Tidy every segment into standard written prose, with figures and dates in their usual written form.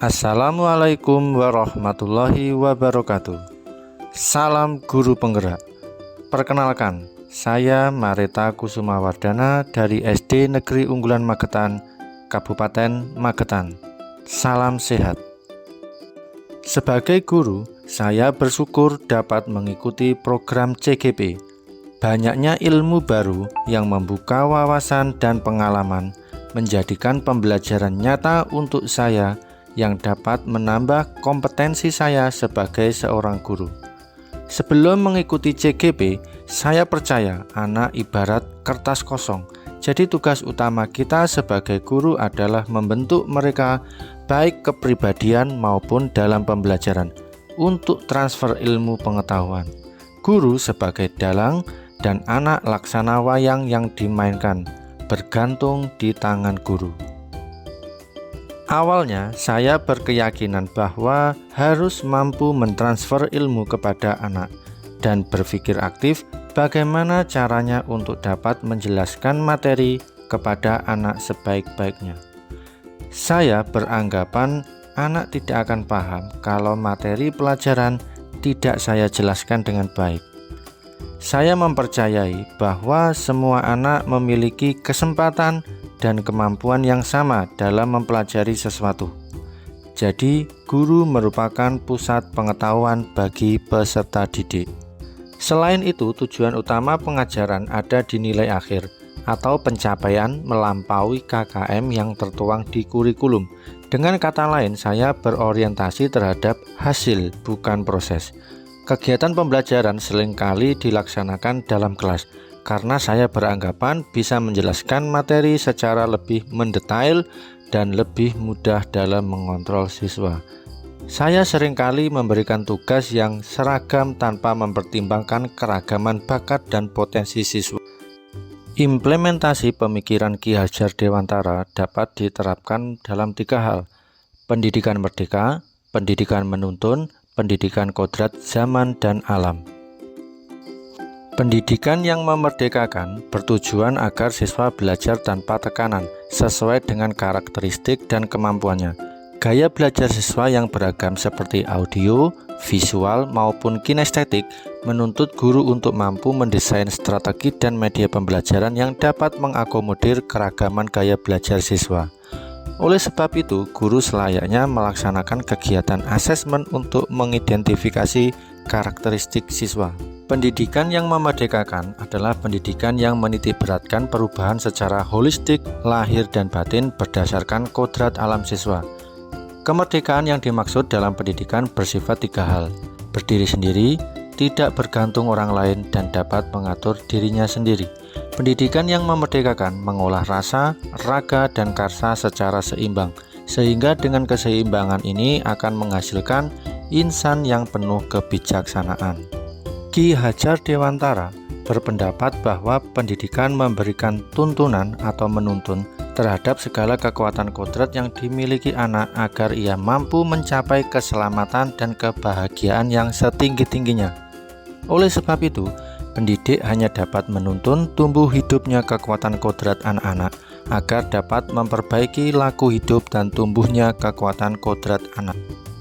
Assalamualaikum warahmatullahi wabarakatuh. Salam guru penggerak. Perkenalkan, saya Mareta Kusumawardana dari SD Negeri Unggulan Magetan, Kabupaten Magetan. Salam sehat. Sebagai guru, saya bersyukur dapat mengikuti program CGP. Banyaknya ilmu baru yang membuka wawasan dan pengalaman menjadikan pembelajaran nyata untuk saya yang dapat menambah kompetensi saya sebagai seorang guru. Sebelum mengikuti CGP, saya percaya anak ibarat kertas kosong. Jadi tugas utama kita sebagai guru adalah membentuk mereka baik kepribadian maupun dalam pembelajaran untuk transfer ilmu pengetahuan. Guru sebagai dalang dan anak laksana wayang yang dimainkan bergantung di tangan guru. Awalnya, saya berkeyakinan bahwa harus mampu mentransfer ilmu kepada anak dan berpikir aktif bagaimana caranya untuk dapat menjelaskan materi kepada anak sebaik-baiknya. Saya beranggapan anak tidak akan paham kalau materi pelajaran tidak saya jelaskan dengan baik. Saya mempercayai bahwa semua anak memiliki kesempatan dan kemampuan yang sama dalam mempelajari sesuatu. Jadi, guru merupakan pusat pengetahuan bagi peserta didik. Selain itu, tujuan utama pengajaran ada di nilai akhir atau pencapaian melampaui KKM yang tertuang di kurikulum. Dengan kata lain, saya berorientasi terhadap hasil, bukan proses. Kegiatan pembelajaran seringkali dilaksanakan dalam kelas karena saya beranggapan bisa menjelaskan materi secara lebih mendetail dan lebih mudah dalam mengontrol siswa. Saya seringkali memberikan tugas yang seragam tanpa mempertimbangkan keragaman bakat dan potensi siswa. Implementasi pemikiran Ki Hajar Dewantara dapat diterapkan dalam 3 hal: pendidikan merdeka, pendidikan menuntun, pendidikan kodrat zaman dan alam. Pendidikan yang memerdekakan bertujuan agar siswa belajar tanpa tekanan, sesuai dengan karakteristik dan kemampuannya. Gaya belajar siswa yang beragam seperti audio, visual, maupun kinestetik menuntut guru untuk mampu mendesain strategi dan media pembelajaran yang dapat mengakomodir keragaman gaya belajar siswa. Oleh sebab itu, guru selayaknya melaksanakan kegiatan asesmen untuk mengidentifikasi karakteristik siswa. Pendidikan yang memerdekakan adalah pendidikan yang menitikberatkan perubahan secara holistik, lahir dan batin berdasarkan kodrat alam siswa. Kemerdekaan yang dimaksud dalam pendidikan bersifat 3 hal: berdiri sendiri, tidak bergantung orang lain, dan dapat mengatur dirinya sendiri. Pendidikan yang memerdekakan mengolah rasa, raga, dan karsa secara seimbang, sehingga dengan keseimbangan ini akan menghasilkan insan yang penuh kebijaksanaan. Ki Hajar Dewantara berpendapat bahwa pendidikan memberikan tuntunan atau menuntun terhadap segala kekuatan kodrat yang dimiliki anak agar ia mampu mencapai keselamatan dan kebahagiaan yang setinggi-tingginya. Oleh sebab itu, pendidik hanya dapat menuntun tumbuh hidupnya kekuatan kodrat anak-anak agar dapat memperbaiki laku hidup dan tumbuhnya kekuatan kodrat anak.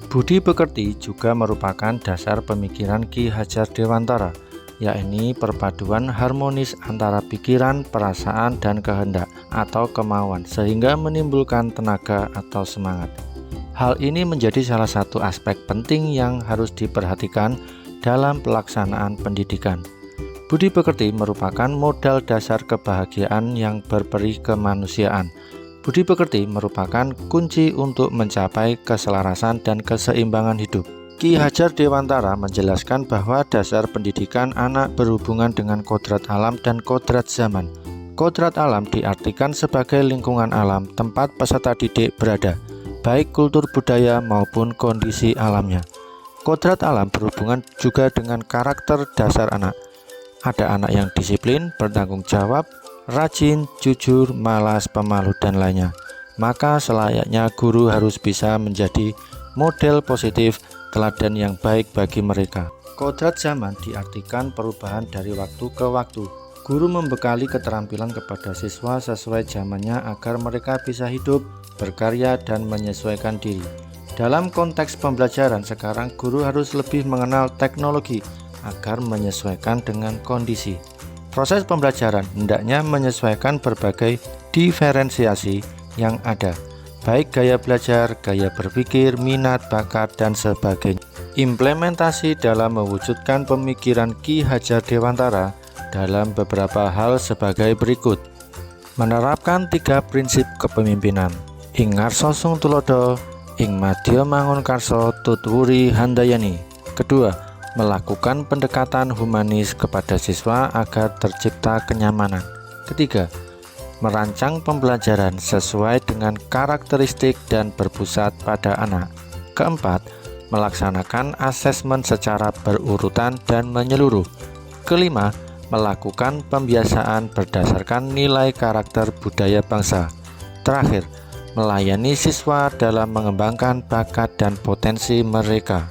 Budi pekerti juga merupakan dasar pemikiran Ki Hajar Dewantara, yakni perpaduan harmonis antara pikiran, perasaan, dan kehendak atau kemauan sehingga menimbulkan tenaga atau semangat. Hal ini menjadi salah satu aspek penting yang harus diperhatikan dalam pelaksanaan pendidikan. Budi pekerti merupakan modal dasar kebahagiaan yang berperi kemanusiaan. Budi pekerti merupakan kunci untuk mencapai keselarasan dan keseimbangan hidup. Ki Hajar Dewantara menjelaskan bahwa dasar pendidikan anak berhubungan dengan kodrat alam dan kodrat zaman. Kodrat alam diartikan sebagai lingkungan alam tempat peserta didik berada, baik kultur budaya maupun kondisi alamnya. Kodrat alam berhubungan juga dengan karakter dasar anak. Ada anak yang disiplin, bertanggung jawab, rajin, jujur, malas, pemalu, dan lainnya. Maka selayaknya guru harus bisa menjadi model positif, teladan yang baik bagi mereka. Kodrat zaman diartikan perubahan dari waktu ke waktu. Guru membekali keterampilan kepada siswa sesuai zamannya agar mereka bisa hidup, berkarya, dan menyesuaikan diri. Dalam konteks pembelajaran sekarang, guru harus lebih mengenal teknologi agar menyesuaikan dengan kondisi. Proses pembelajaran hendaknya menyesuaikan berbagai diferensiasi yang ada, baik gaya belajar, gaya berpikir, minat, bakat, dan sebagainya. Implementasi dalam mewujudkan pemikiran Ki Hajar Dewantara dalam beberapa hal sebagai berikut. Menerapkan 3 prinsip kepemimpinan. Ing ngarsa sung tulodo, ing madya mangun karso tutwuri handayani. Kedua, melakukan pendekatan humanis kepada siswa agar tercipta kenyamanan. Ketiga, merancang pembelajaran sesuai dengan karakteristik dan berpusat pada anak. Keempat, melaksanakan asesmen secara berurutan dan menyeluruh. Kelima, melakukan pembiasaan berdasarkan nilai karakter budaya bangsa. Terakhir, melayani siswa dalam mengembangkan bakat dan potensi mereka.